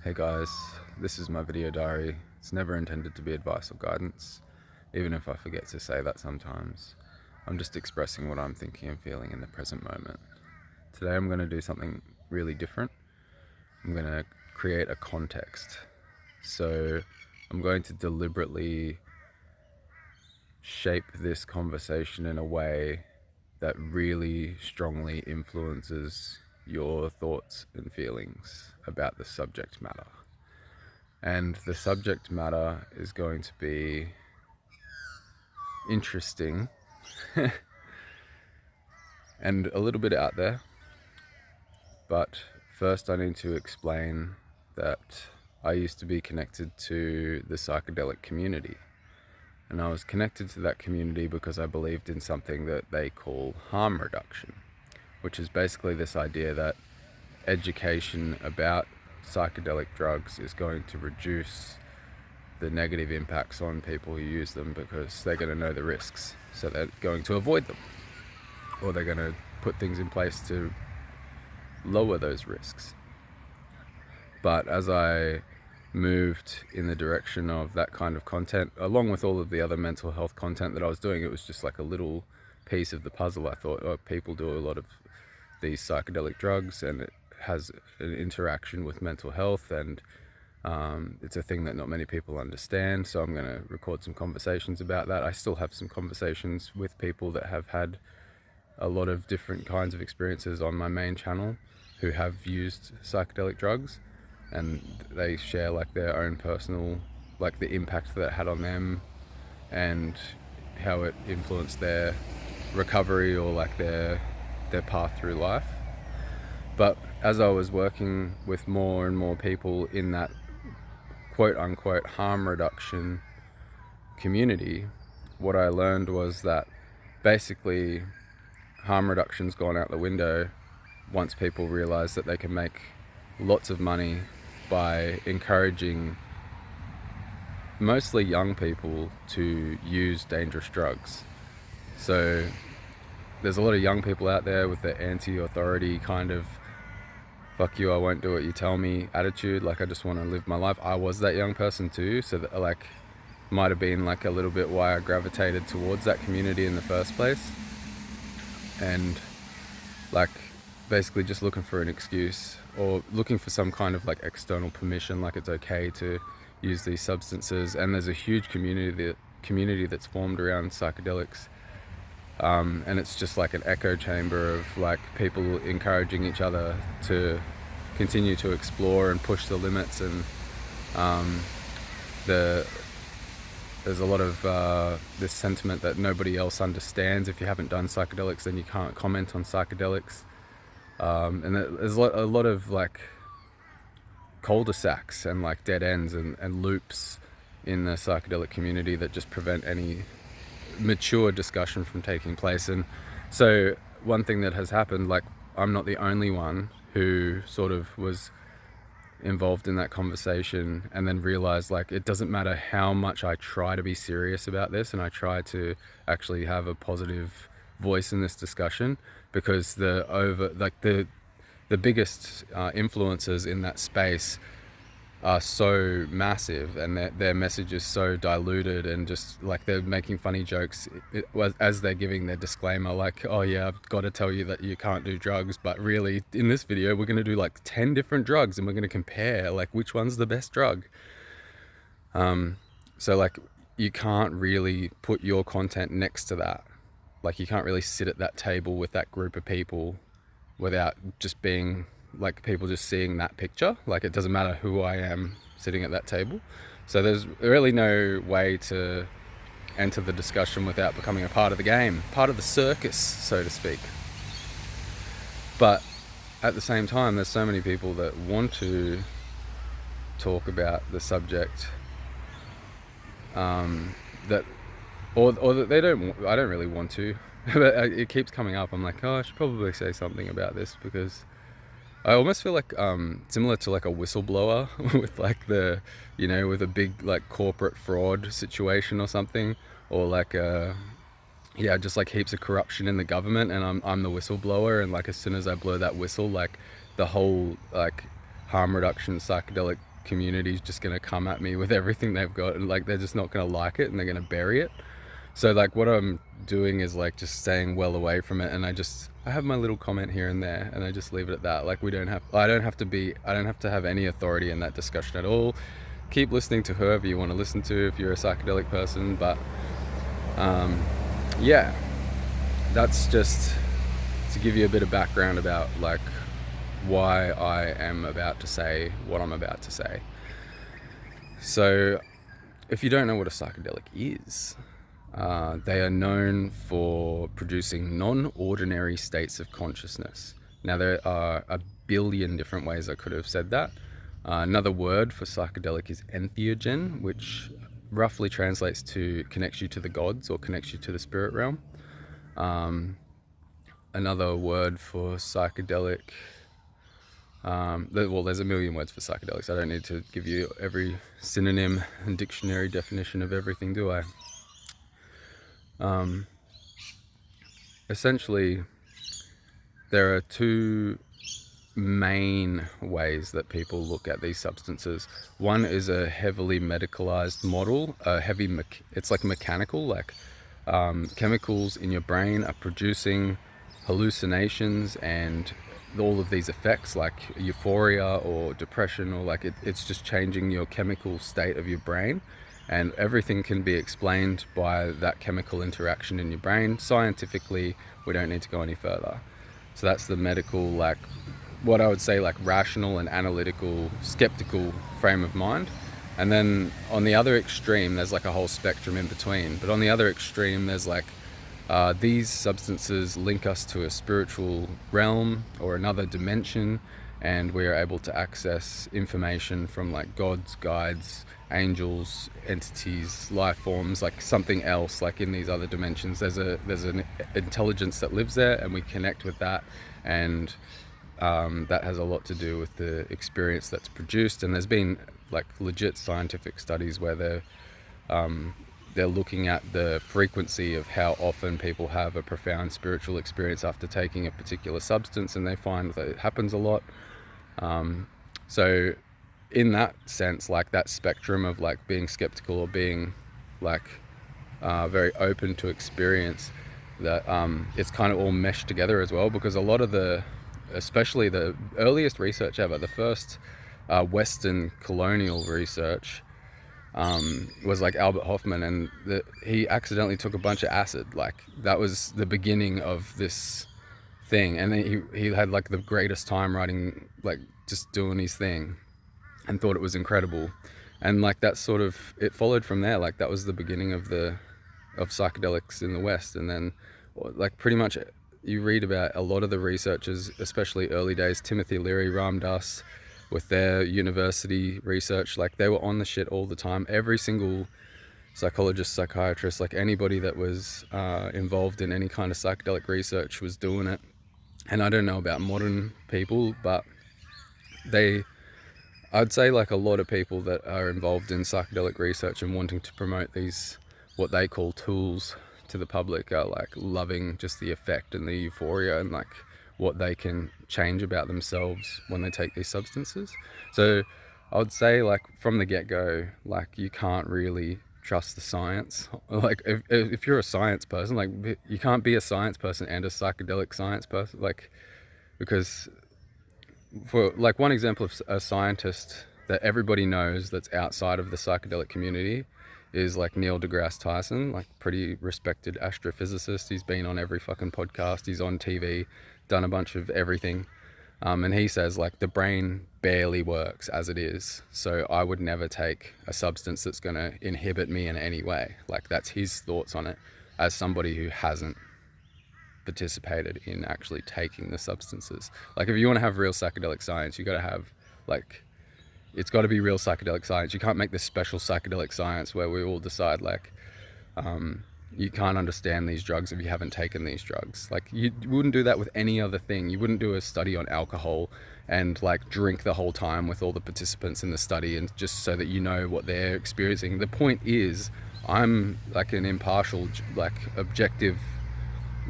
Hey guys, this is my video diary. It's never intended to be advice or guidance, even if I forget to say that sometimes. I'm just expressing what I'm thinking and feeling in the present moment. Today I'm going to do something really different. I'm going to create a context. So I'm going to deliberately shape this conversation in a way that really strongly influences your thoughts and feelings about the subject matter. And the subject matter is going to be interesting and a little bit out there. But first I need to explain that I used to be connected to the psychedelic community. And I was connected to that community because I believed in something that they call harm reduction, which is basically this idea that education about psychedelic drugs is going to reduce the negative impacts on people who use them because they're going to know the risks. So they're going to avoid them, or they're going to put things in place to lower those risks. But as I moved in the direction of that kind of content, along with all of the other mental health content that I was doing, it was just like a little piece of the puzzle. I thought, oh, people do a lot of these psychedelic drugs and it has an interaction with mental health, and it's a thing that not many people understand. So I'm going to record some conversations about that. I still have some conversations with people that have had a lot of different kinds of experiences on my main channel who have used psychedelic drugs, and they share like their own personal, like the impact that it had on them and how it influenced their recovery or like their path through life. But as I was working with more and more people in that quote unquote harm reduction community, what I learned was that basically harm reduction's gone out the window once people realize that they can make lots of money by encouraging mostly young people to use dangerous drugs. So there's a lot of young people out there with the anti-authority kind of fuck you, I won't do what you tell me attitude. Like, I just want to live my life. I was that young person too, so that like might have been like a little bit why I gravitated towards that community in the first place. And like basically just looking for an excuse or looking for some kind of like external permission, like it's okay to use these substances. And there's a huge community that's formed around psychedelics, and it's just like an echo chamber of like people encouraging each other to continue to explore and push the limits. And there's a lot of this sentiment that nobody else understands. If you haven't done psychedelics, then you can't comment on psychedelics. And there's a lot of like cul-de-sacs and like dead ends and loops in the psychedelic community that just prevent any mature discussion from taking place. And so one thing that has happened, like I'm not the only one who sort of was involved in that conversation and then realized like it doesn't matter how much I try to be serious about this and I try to actually have a positive voice in this discussion, because the biggest influencers in that space are so massive and their message is so diluted, and just like they're making funny jokes as they're giving their disclaimer, like, oh yeah, I've got to tell you that you can't do drugs, but really in this video we're going to do like 10 different drugs and we're going to compare like which one's the best drug. So like you can't really put your content next to that. Like you can't really sit at that table with that group of people without just being like people just seeing that picture. Like it doesn't matter who I am sitting at that table. So there's really no way to enter the discussion without becoming a part of the game, part of the circus, so to speak. But at the same time, there's so many people that want to talk about the subject that they don't. I don't really want to, but it keeps coming up. I'm like, oh, I should probably say something about this, because I almost feel like similar to like a whistleblower with like with a big like corporate fraud situation or something, or like just like heaps of corruption in the government, and I'm the whistleblower, and like as soon as I blow that whistle, like the whole like harm reduction psychedelic community is just going to come at me with everything they've got, and like they're just not going to like it and they're going to bury it. So like what I'm doing is like just staying well away from it, and I have my little comment here and there, and I just leave it at that. Like I don't have to have any authority in that discussion at all. Keep listening to whoever you want to listen to if you're a psychedelic person, but yeah, that's just to give you a bit of background about like why I am about to say what I'm about to say. So if you don't know what a psychedelic is, they are known for producing non-ordinary states of consciousness. Now there are a billion different ways I could have said that. Another word for psychedelic is entheogen, which roughly translates to connects you to the gods or connects you to the spirit realm. Another word for psychedelic, there's a million words for psychedelics. I don't need to give you every synonym and dictionary definition of everything, do I? Essentially, there are two main ways that people look at these substances. One is a heavily medicalized model, it's like mechanical, like chemicals in your brain are producing hallucinations and all of these effects like euphoria or depression, or like it's just changing your chemical state of your brain, and everything can be explained by that chemical interaction in your brain. Scientifically, we don't need to go any further. So that's the medical, like what I would say, like rational and analytical, skeptical frame of mind. And then on the other extreme, there's like a whole spectrum in between. But on the other extreme, there's like these substances link us to a spiritual realm or another dimension, and we are able to access information from like gods, guides, angels, entities, life forms, like something else, like in these other dimensions. There's an intelligence that lives there, and we connect with that, and that has a lot to do with the experience that's produced. And there's been like legit scientific studies where they're looking at the frequency of how often people have a profound spiritual experience after taking a particular substance, and they find that it happens a lot. So in that sense, like that spectrum of like being skeptical or being like very open to experience, that it's kind of all meshed together as well, because a lot of especially the earliest research ever, the first Western colonial research was like Albert Hoffman, and he accidentally took a bunch of acid. Like that was the beginning of this thing, and then he had like the greatest time writing, like just doing his thing, and thought it was incredible. And like that sort of, it followed from there. Like that was the beginning of psychedelics in the West. And then like pretty much you read about a lot of the researchers, especially early days, Timothy Leary, Ram Dass, with their university research, like they were on the shit all the time. Every single psychologist, psychiatrist, like anybody that was involved in any kind of psychedelic research was doing it. And I don't know about modern people, but I'd say like a lot of people that are involved in psychedelic research and wanting to promote these, what they call tools, to the public, are like loving just the effect and the euphoria and like what they can change about themselves when they take these substances. So I would say like from the get-go, like you can't really trust the science. Like if you're a science person, like you can't be a science person and a psychedelic science person, like, because for like one example of a scientist that everybody knows that's outside of the psychedelic community is like DeGrasse Tyson, like pretty respected astrophysicist. He's been on every fucking podcast, he's on TV, done a bunch of everything, and he says like the brain barely works as it is, so I would never take a substance that's going to inhibit me in any way. Like that's his thoughts on it, as somebody who hasn't participated in actually taking the substances. Like if you want to have real psychedelic science, you got to have like, it's got to be real psychedelic science. You can't make this special psychedelic science where we all decide like you can't understand these drugs if you haven't taken these drugs. Like you wouldn't do that with any other thing. You wouldn't do a study on alcohol and like drink the whole time with all the participants in the study and just so that you know what they're experiencing. The point is I'm like an impartial, like objective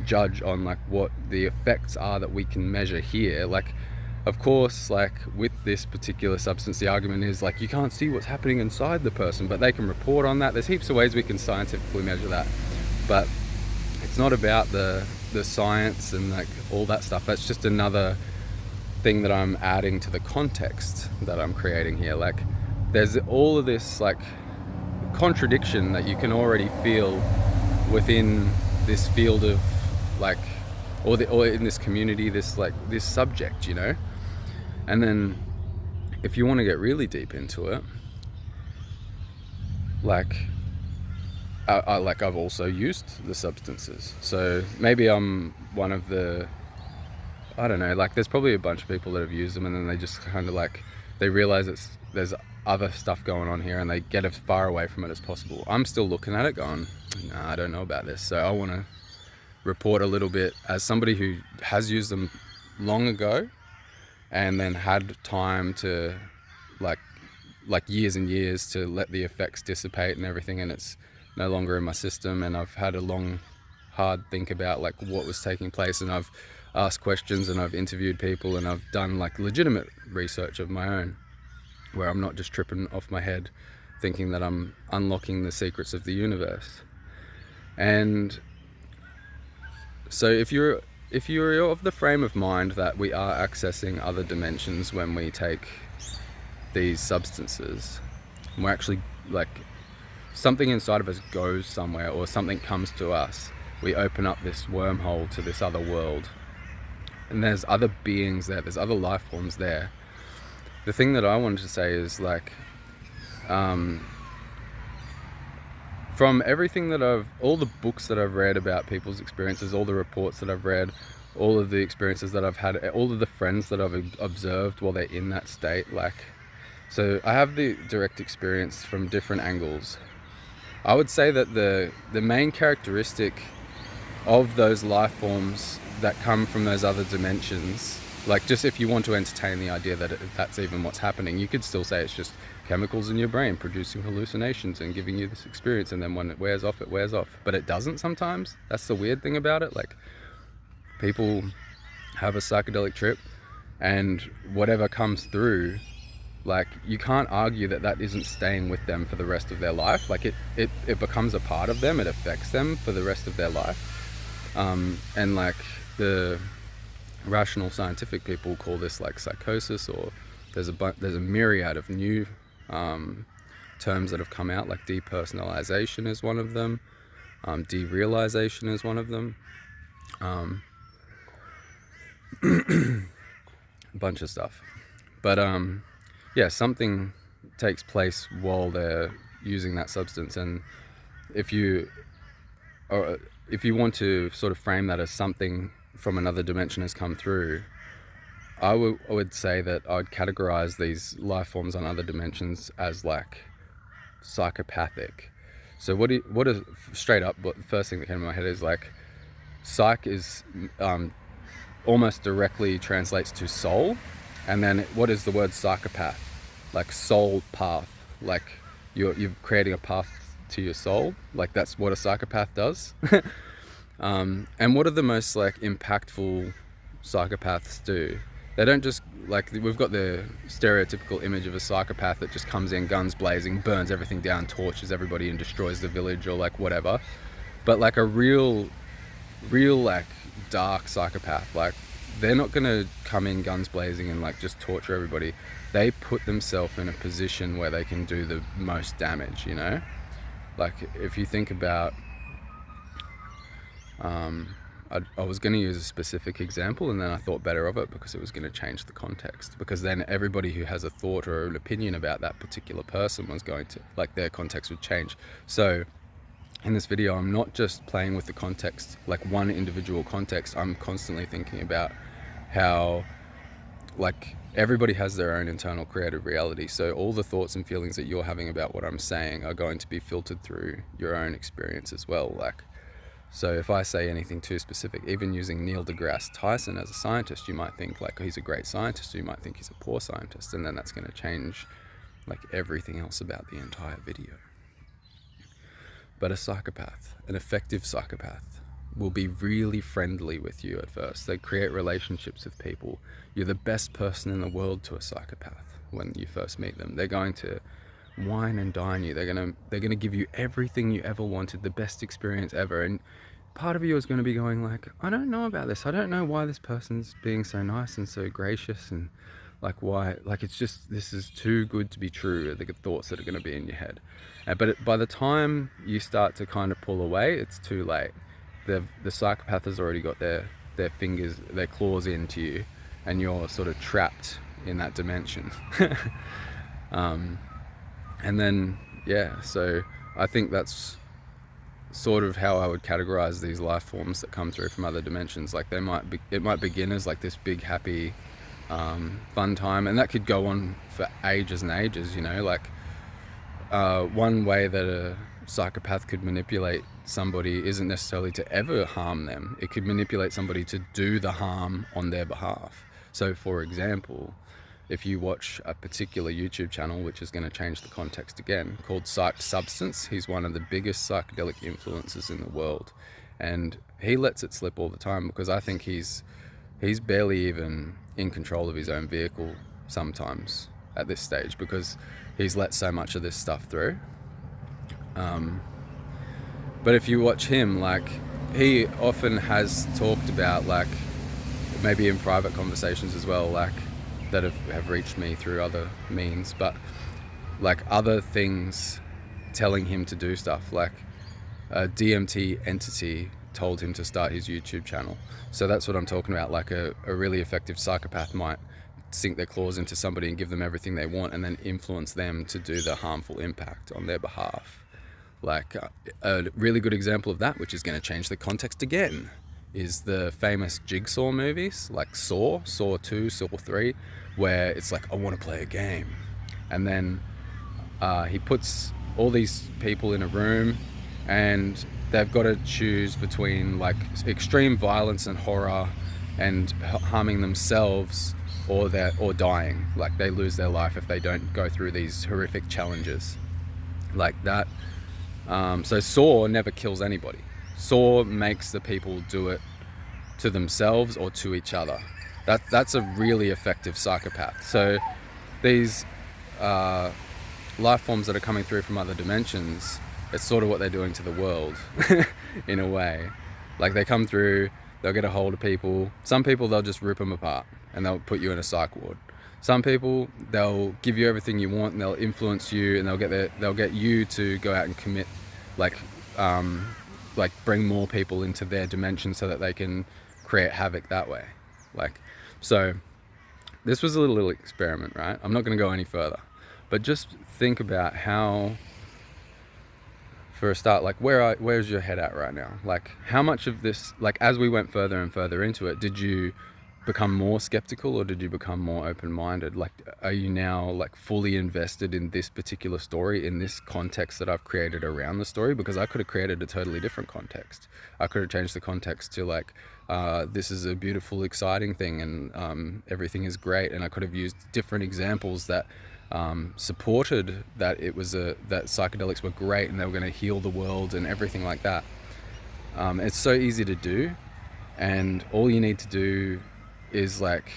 judge on like what the effects are that we can measure here. Like of course, like with this particular substance, the argument is like you can't see what's happening inside the person, but they can report on that. There's heaps of ways we can scientifically measure that, but it's not about the science and like all that stuff. That's just another thing that I'm adding to the context that I'm creating here. Like there's all of this like contradiction that you can already feel within this field of like, or in this community, this subject, you know. And then if you want to get really deep into it, like I've also used the substances, so maybe I'm one of the, I don't know, like there's probably a bunch of people that have used them and then they just kind of like, they realize there's other stuff going on here and they get as far away from it as possible. I'm still looking at it going, nah, I don't know about this. So I want to report a little bit as somebody who has used them long ago and then had time to like years and years to let the effects dissipate and everything, and it's no longer in my system, and I've had a long hard think about like what was taking place, and I've asked questions and I've interviewed people and I've done like legitimate research of my own where I'm not just tripping off my head thinking that I'm unlocking the secrets of the universe. And so if you're of the frame of mind that we are accessing other dimensions when we take these substances, and we're actually like, something inside of us goes somewhere or something comes to us, we open up this wormhole to this other world, and there's other beings there, there's other life forms there. The thing that I wanted to say is like, from everything that all the books that I've read about people's experiences, all the reports that I've read, all of the experiences that I've had, all of the friends that I've observed while they're in that state, like, so I have the direct experience from different angles. I would say that the main characteristic of those life forms that come from those other dimensions, like just if you want to entertain the idea that that's even what's happening, you could still say it's just chemicals in your brain producing hallucinations and giving you this experience, and then when it wears off, it wears off. But it doesn't sometimes. That's the weird thing about it. Like, people have a psychedelic trip and whatever comes through, like, you can't argue that isn't staying with them for the rest of their life. Like it becomes a part of them, it affects them for the rest of their life. And like the rational scientific people call this like psychosis, or there's a myriad of new terms that have come out, like depersonalization is one of them, derealization is one of them, a bunch of stuff. But yeah, something takes place while they're using that substance, and if you want to sort of frame that as something from another dimension has come through, I would say that I'd categorize these life forms on other dimensions as like psychopathic. So what is straight up, what the first thing that came to my head is like, psych is almost directly translates to soul, and then what is the word psychopath? Like soul path, like you're creating a path to your soul, like that's what a psychopath does. And what are the most like impactful psychopaths do? They don't just, like, we've got the stereotypical image of a psychopath that just comes in guns blazing, burns everything down, tortures everybody and destroys the village or like whatever. But like a real like dark psychopath, like they're not gonna come in guns blazing and like just torture everybody. They put themselves in a position where they can do the most damage, you know? Like if you think about, I was going to use a specific example, and then I thought better of it because it was going to change the context, because then everybody who has a thought or an opinion about that particular person was going to, like, their context would change. So in this video, I'm not just playing with the context, like one individual context. I'm constantly thinking about how, like, everybody has their own internal creative reality. So all the thoughts and feelings that you're having about what I'm saying are going to be filtered through your own experience as well. Like, so if I say anything too specific, even using Neil deGrasse Tyson as a scientist, you might think like he's a great scientist, or you might think he's a poor scientist, and then that's going to change like everything else about the entire video. But a psychopath, an effective psychopath, will be really friendly with you at first. They create relationships with people. You're the best person in the world to a psychopath when you first meet them. They're going to wine and dine you. They're gonna give you everything you ever wanted, the best experience ever. And part of you is going to be going like, I don't know about this. I don't know why this person's being so nice and so gracious, and like why, like it's just, this is too good to be true, the thoughts that are going to be in your head. But by the time you start to kind of pull away, it's too late. The psychopath has already got their fingers, their claws into you, and you're sort of trapped in that dimension. And then, yeah, so I think that's sort of how I would categorize these life forms that come through from other dimensions. Like it might begin as like this big, happy, fun time, and that could go on for ages and ages, you know, like one way that a psychopath could manipulate somebody isn't necessarily to ever harm them. It could manipulate somebody to do the harm on their behalf. So for example, if you watch a particular YouTube channel, which is going to change the context again, called Psyched Substance, he's one of the biggest psychedelic influencers in the world, and he lets it slip all the time, because I think he's barely even in control of his own vehicle sometimes at this stage, because he's let so much of this stuff through. But if you watch him, like, he often has talked about, like, maybe in private conversations as well, like, that have reached me through other means, but like other things telling him to do stuff, like a DMT entity told him to start his YouTube channel. So that's what I'm talking about. Like a really effective psychopath might sink their claws into somebody and give them everything they want, and then influence them to do the harmful impact on their behalf. Like a really good example of that, which is going to change the context again, is the famous Jigsaw movies, like Saw 2, Saw 3, where it's like, I want to play a game. And then he puts all these people in a room, and they've got to choose between like extreme violence and horror and harming themselves or dying. Like they lose their life if they don't go through these horrific challenges like that. So Saw never kills anybody. Saw makes the people do it to themselves or to each other. That's a really effective psychopath. So these life forms that are coming through from other dimensions, it's sort of what they're doing to the world in a way. Like they come through, they'll get a hold of people. Some people, they'll just rip them apart and they'll put you in a psych ward. Some people, they'll give you everything you want and they'll influence you, and they'll get you to go out and commit, like bring more people into their dimension so that they can create havoc that way. Like, so this was a little experiment, right? I'm not going to go any further, but just think about how, for a start, like where's your head at right now? Like how much of this, like as we went further and further into it, did you become more skeptical or did you become more open-minded? Like, are you now like fully invested in this particular story, in this context that I've created around the story? Because I could have created a totally different context. I could have changed the context to like, this is a beautiful, exciting thing, and everything is great. And I could have used different examples that supported that that psychedelics were great and they were going to heal the world and everything like that. It's so easy to do, and all you need to do is like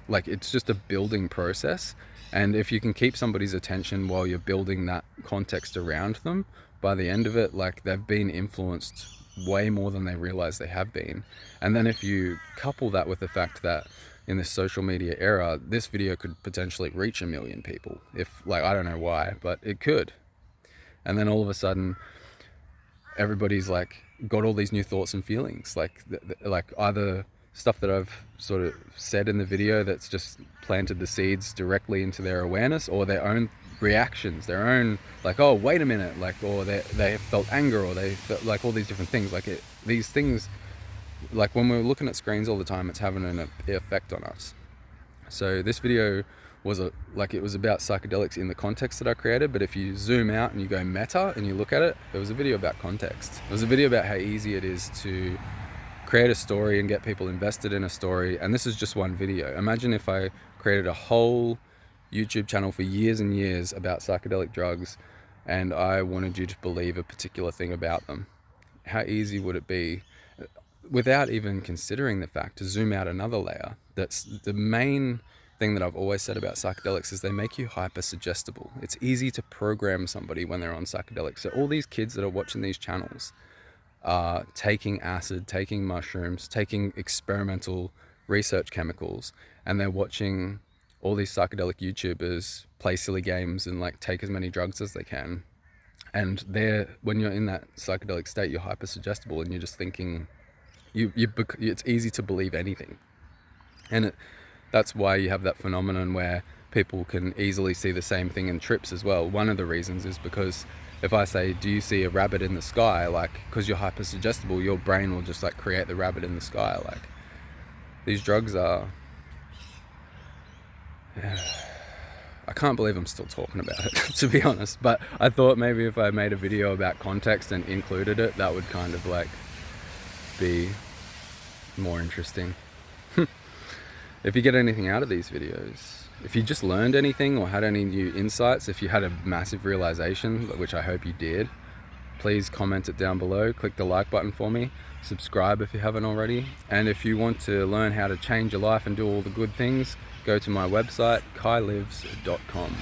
it's just a building process. And if you can keep somebody's attention while you're building that context around them, by the end of it, like they've been influenced way more than they realize they have been. And then if you couple that with the fact that in this social media era, this video could potentially reach 1 million people, if, like, I don't know why, but it could. And then all of a sudden everybody's like got all these new thoughts and feelings, like either stuff that I've sort of said in the video that's just planted the seeds directly into their awareness, or their own reactions, their own, like, oh, wait a minute, like, or they felt anger, or they felt like all these different things. Like these things, like when we're looking at screens all the time, it's having an effect on us. So this video was it was about psychedelics in the context that I created, but if you zoom out and you go meta and you look at it, it was a video about context. It was a video about how easy it is to create a story and get people invested in a story. And this is just one video. Imagine if I created a whole YouTube channel for years and years about psychedelic drugs, and I wanted you to believe a particular thing about them. How easy would it be? without even considering the fact, to zoom out another layer, that's the main thing that I've always said about psychedelics is they make you hyper suggestible. It's easy to program somebody when they're on psychedelics. So all these kids that are watching these channels are taking acid, taking mushrooms, taking experimental research chemicals, and they're watching all these psychedelic YouTubers play silly games and like take as many drugs as they can. And when you're in that psychedelic state, you're hyper suggestible and you're just thinking, it's easy to believe anything. And that's why you have that phenomenon where people can easily see the same thing in trips as well. One of the reasons is because if I say, do you see a rabbit in the sky? Like, because you're hyper suggestible, your brain will just like create the rabbit in the sky. Like, these drugs are, I can't believe I'm still talking about it, to be honest. But I thought maybe if I made a video about context and included it, that would kind of like be more interesting. If you get anything out of these videos, if you just learned anything or had any new insights, if you had a massive realization, which I hope you did, please comment it down below, click the like button for me, subscribe if you haven't already, and if you want to learn how to change your life and do all the good things, go to my website, kailives.com.